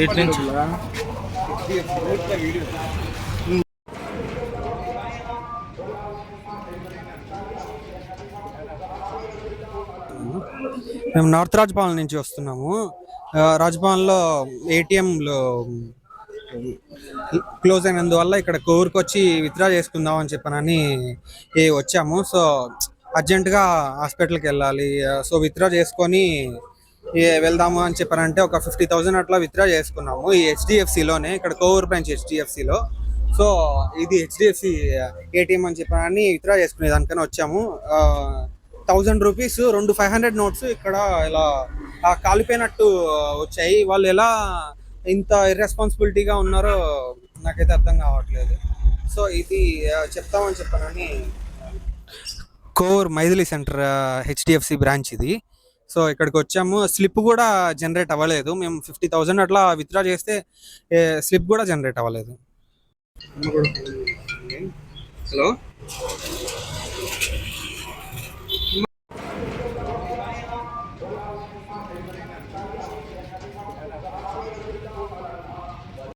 ఇటు నుంచి మేము నార్త్ రాజ్భవన్ నుంచి వస్తున్నాము. రాజ్భవన్లో ఏటీఎంలో క్లోజ్ అయినందువల్ల ఇక్కడ కోవిడ్కి వచ్చి విత్డ్రా చేసుకుందాం అని చెప్పనని వచ్చాము. సో అర్జెంటుగా హాస్పిటల్కి వెళ్ళాలి. సో విత్డ్రా చేసుకొని వెళ్దాము అని చెప్పారంటే ఒక 50,000 అట్లా విత్డ్రా చేసుకున్నాము ఈ హెచ్డిఎఫ్సిలోనే, ఇక్కడ కోవూరు బ్రాంచ్ హెచ్డిఎఫ్సిలో. సో ఇది హెచ్డిఎఫ్సి ఏటీఎం అని చెప్పని విత్డ్రా చేసుకునే దానికని వచ్చాము. 1000 రూపీస్ 2 500 నోట్స్ ఇక్కడ ఇలా కాలిపోయినట్టు వచ్చాయి. వాళ్ళు ఎలా ఇంత ఇర్రెస్పాన్సిబిలిటీగా ఉన్నారో నాకైతే అర్థం కావట్లేదు. సో ఇది చెప్తామని చెప్పానని కోర్ మైథిలి సెంటర్ హెచ్డిఎఫ్సి బ్రాంచ్ ఇది. సో ఇక్కడికి వచ్చాము. స్లిప్ కూడా జనరేట్ అవ్వలేదు. మేము 50,000 అట్లా విత్డ్రా చేస్తే స్లిప్ కూడా జనరేట్ అవ్వలేదు. హలో,